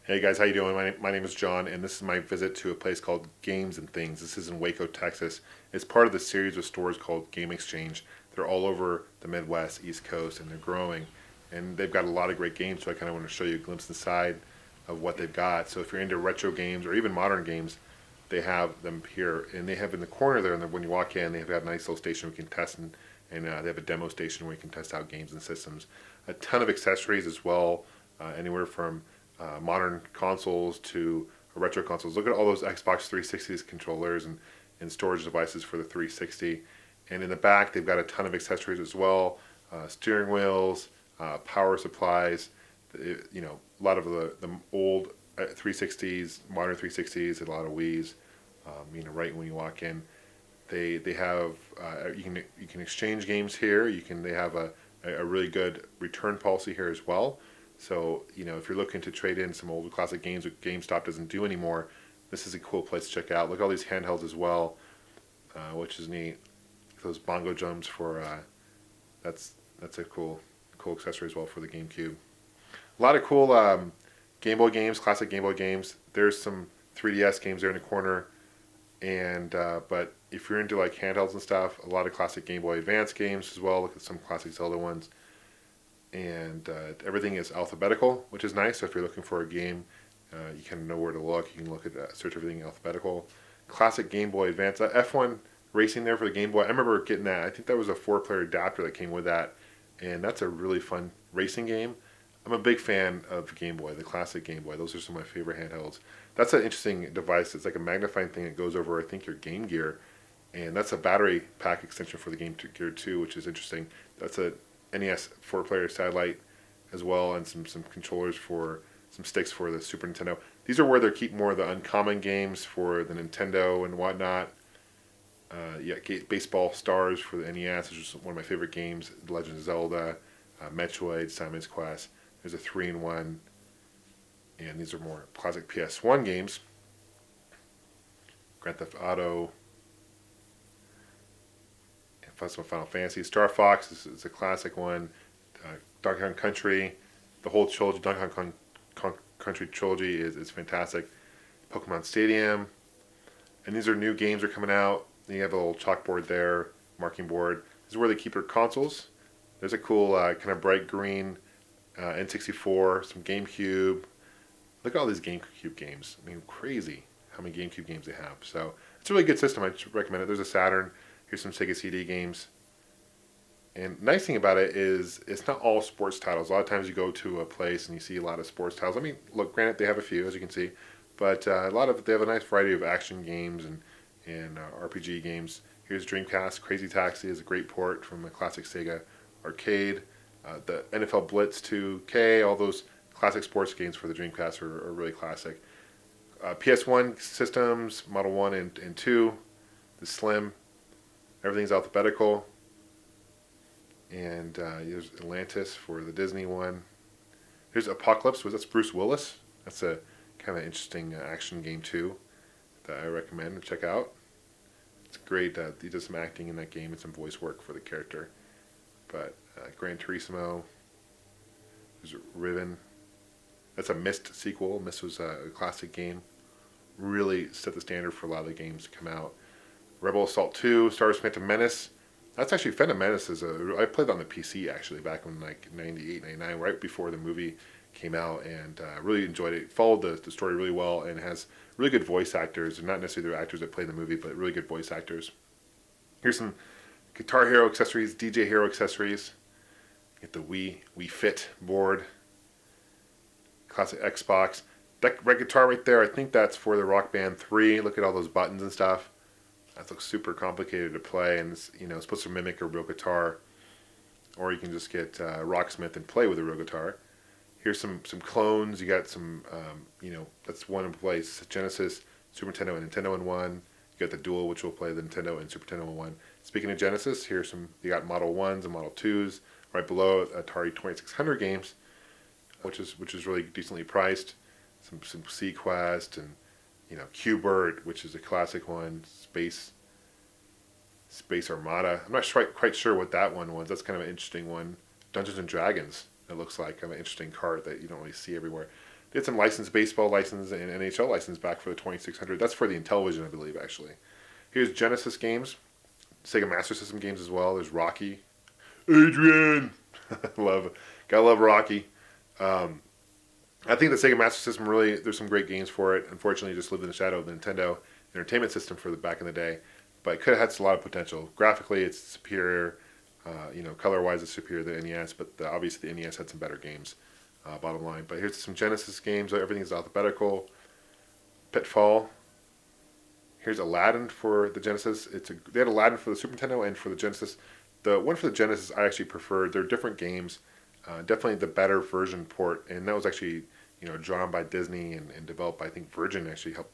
Hey guys, how you doing? My name is John, and this is my visit to a place called Games and Things. This is in Waco, Texas. It's part of the series of stores called Game Exchange. They're all over the Midwest, East Coast, and they're growing. And they've got a lot of great games, so I kind of want to show you a glimpse inside of what they've got. So if you're into retro games or even modern games, they have them here. And they have in the corner there, and when you walk in, they've got a nice little station we can test, and they have a demo station where you can test out games and systems. A ton of accessories as well, anywhere from modern consoles to retro consoles. Look at all those Xbox 360s controllers and storage devices for the 360. And in the back, they've got a ton of accessories as well, steering wheels, power supplies, a lot of the old 360s, modern 360s, a lot of Wii's. Right when you walk in, they have you can exchange games here. They have a really good return policy here as well. So, if you're looking to trade in some old classic games that GameStop doesn't do anymore, this is a cool place to check out. Look at all these handhelds as well, which is neat. Those bongo drums for, that's a cool accessory as well for the GameCube. A lot of cool Game Boy games, classic Game Boy games. There's some 3DS games there in the corner, and but if you're into like handhelds and stuff, a lot of classic Game Boy Advance games as well. Look at some classic Zelda ones. And everything is alphabetical, which is nice. So if you're looking for a game, you kind of know where to look. You can look at search everything alphabetical. Classic Game Boy Advance, F1 racing there for the Game Boy. I remember getting that. I think that was a 4-player adapter that came with that, and that's a really fun racing game. I'm a big fan of Game Boy, the classic Game Boy. Those are some of my favorite handhelds. That's an interesting device. It's like a magnifying thing that goes over, I think, your Game Gear, and that's a battery pack extension for the Game Gear 2, which is interesting. That's a NES 4-player satellite as well, and some controllers for some sticks for the Super Nintendo. These are where they keep more of the uncommon games for the Nintendo and whatnot. Baseball Stars for the NES, which is one of my favorite games. Legend of Zelda, Metroid, Simon's Quest. There's a 3-in-1, and these are more classic PS1 games. Grand Theft Auto, Final Fantasy. Star Fox is a classic one. Donkey Kong Country, the whole trilogy, Donkey Kong Country trilogy is fantastic. Pokemon Stadium, and these are new games that are coming out. You have a little chalkboard there, marking board. This is where they keep their consoles. There's a cool kind of bright green N64, some GameCube. Look at all these GameCube games. I mean, crazy how many GameCube games they have. So it's a really good system. I recommend it. There's a Saturn. Here's some Sega Cd games. And nice thing about it is it's not all sports titles. A lot of times you go to a place and you see a lot of sports titles. I mean, look, granted they have a few, as you can see, but they have a nice variety of action games and RPG games. Here's Dreamcast. Crazy Taxi is a great port from a classic Sega arcade. The NFL Blitz 2K, all those classic sports games for the Dreamcast are really classic. PS1 systems, Model 1 and 2, the Slim. Everything's alphabetical. And there's Atlantis for the Disney one. There's Apocalypse. That's Bruce Willis. That's a kind of interesting action game too that I recommend and check out. It's great. He does some acting in that game and some voice work for the character. But Gran Turismo. There's Riven. That's a Myst sequel. Myst was a classic game. Really set the standard for a lot of the games to come out. Rebel Assault 2, Star Wars Phantom Menace. That's actually Phantom Menace I played that on the PC actually back in like 98, 99, right before the movie came out, and really enjoyed it. Followed the story really well, and has really good voice actors. Not necessarily the actors that play in the movie, but really good voice actors. Here's some Guitar Hero accessories, DJ Hero accessories. Get the Wii Fit board. Classic Xbox. That red guitar right there, I think that's for the Rock Band 3. Look at all those buttons and stuff. That looks super complicated to play, and it's supposed to mimic a real guitar. Or you can just get Rocksmith and play with a real guitar. Here's some clones. You got some, that's one in place. Genesis, Super Nintendo, and Nintendo in one. You got the Dual, which will play the Nintendo and Super Nintendo in one. Speaking of Genesis, here's you got Model 1s and Model 2s. Right below Atari 2600 games, which is really decently priced. Some Sequest and Q-Bert, which is a classic one. Space Armada. I'm not quite sure what that one was. That's kind of an interesting one. Dungeons and Dragons. It looks like kind of an interesting cart that you don't really see everywhere. Did some licensed baseball license and NHL license back for the 2600. That's for the Intellivision, I believe, actually. Here's Genesis games, Sega Master System games as well. There's Rocky. Adrian! Gotta love Rocky. I think the Sega Master System really, there's some great games for it. Unfortunately, it just lived in the shadow of the Nintendo Entertainment System for the back in the day. But it could have had a lot of potential. Graphically, it's superior. Color-wise, it's superior to the NES. But obviously, the NES had some better games, bottom line. But here's some Genesis games. Everything's alphabetical. Pitfall. Here's Aladdin for the Genesis. They had Aladdin for the Super Nintendo and for the Genesis. The one for the Genesis I actually preferred. They're different games. Definitely the better version port, and that was actually drawn by Disney and developed by, I think Virgin actually helped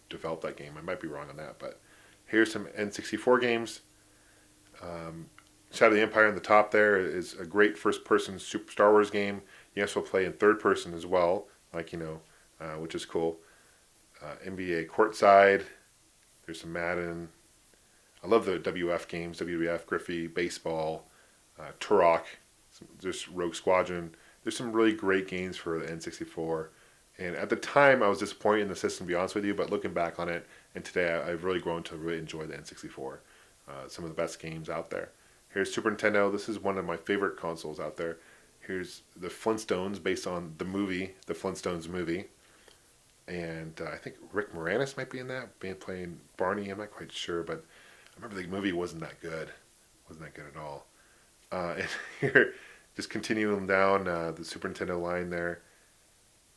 develop that game. I might be wrong on that, but here's some N64 games. Shadow of the Empire on the top there is a great first-person Super Star Wars game. You also play in third person as well, which is cool. NBA Courtside. There's some Madden. I love the WF games, WWF, Griffey, Baseball, Turok. There's Rogue Squadron. There's some really great games for the N64. And at the time, I was disappointed in the system, to be honest with you, but looking back on it, and today I've really grown to really enjoy the N64. Some of the best games out there. Here's Super Nintendo. This is one of my favorite consoles out there. Here's the Flintstones, based on the movie, the Flintstones movie. And I think Rick Moranis might be in that, playing Barney. I'm not quite sure, but I remember the movie wasn't that good. Wasn't that good at all. And here, just continuing down the Super Nintendo line there.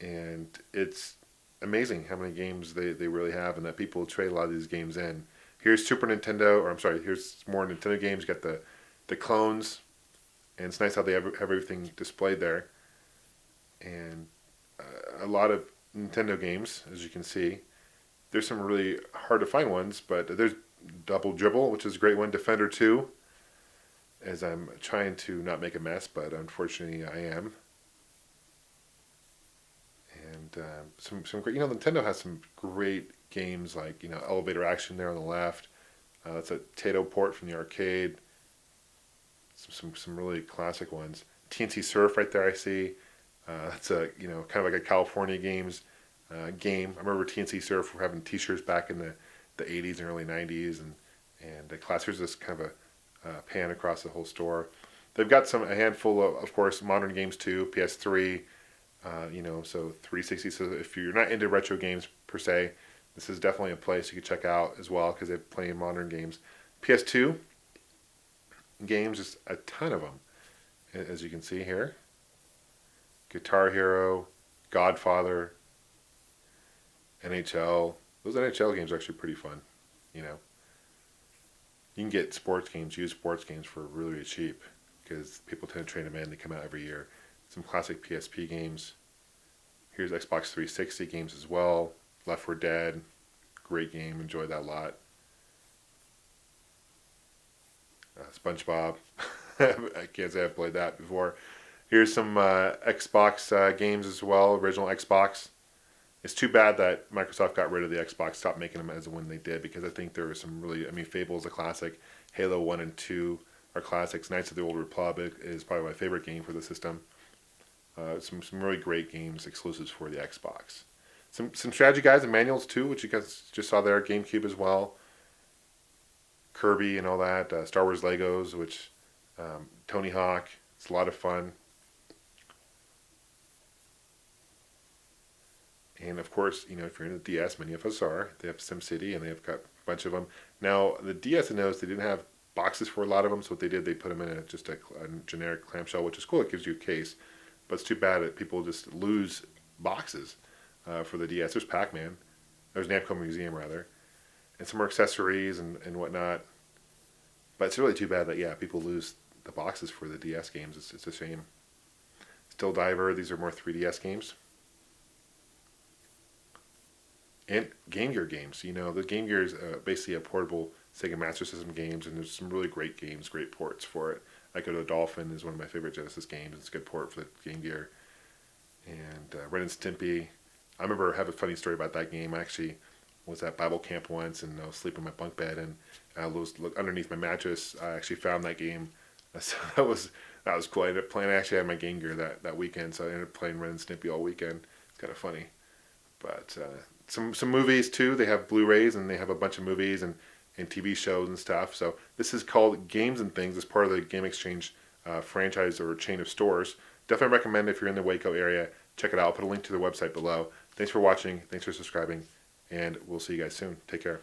And it's amazing how many games they really have, and that people trade a lot of these games in. Here's Super Nintendo, here's more Nintendo games. You got the clones, and it's nice how they have everything displayed there. And a lot of Nintendo games, as you can see. There's some really hard to find ones, but there's Double Dribble, which is a great one. Defender 2, as I'm trying to not make a mess, but unfortunately I am. And some great, Nintendo has some great games like, Elevator Action there on the left. That's a Taito port from the arcade. Some really classic ones. TNT Surf right there I see. That's a, kind of like a California Games game. I remember TNT Surf were having t-shirts back in the 80s and early 90s. And the class, here's this kind of a pan across the whole store. They've got a handful of course, modern games too, PS3, so 360. So if you're not into retro games per se, this is definitely a place you could check out as well, because they're playing modern games. PS2 games, just a ton of them, as you can see here. Guitar Hero, Godfather, NHL. Those NHL games are actually pretty fun, You can get used sports games for really, really cheap, because people tend to trade them in. They come out every year. Some classic PSP games. Here's Xbox 360 games as well. Left 4 Dead, great game. Enjoyed that a lot. SpongeBob. I can't say I've played that before. Here's some Xbox games as well, original Xbox. It's too bad that Microsoft got rid of the Xbox, stopped making them as when they did, because I think there were some really, Fable is a classic. Halo 1 and 2 are classics. Knights of the Old Republic is probably my favorite game for the system. Some really great games, exclusives for the Xbox. Some strategy guides and manuals too, which you guys just saw there. GameCube as well. Kirby and all that. Star Wars Legos, which Tony Hawk. It's a lot of fun. And of course, if you're in the DS, many of us are. They have SimCity, and they've got a bunch of them. Now, the DS and those, they didn't have boxes for a lot of them, so what they did, they put them in just a generic clamshell, which is cool. It gives you a case. But it's too bad that people just lose boxes for the DS. There's Pac-Man. There's Namco Museum, rather. And some more accessories and whatnot. But it's really too bad that, people lose the boxes for the DS games. It's a shame. Still Diver. These are more 3DS games. And Game Gear games. The Game Gear is basically a portable Sega Master System games, and there's some really great games, great ports for it. Echo the Dolphin is one of my favorite Genesis games. It's a good port for the Game Gear. And Ren and Stimpy. I remember I have a funny story about that game. I actually was at Bible camp once, and I was sleeping in my bunk bed, and I was underneath my mattress. I actually found that game. So That was cool. I ended up playing. I actually had my Game Gear that weekend, so I ended up playing Ren and Snippy all weekend. It's kind of funny. But some movies too. They have Blu-rays and they have a bunch of movies and TV shows and stuff. So this is called Games and Things. It's part of the Game Exchange franchise or chain of stores. Definitely recommend if you're in the Waco area. Check it out. I'll put a link to their website below. Thanks for watching. Thanks for subscribing. And we'll see you guys soon. Take care.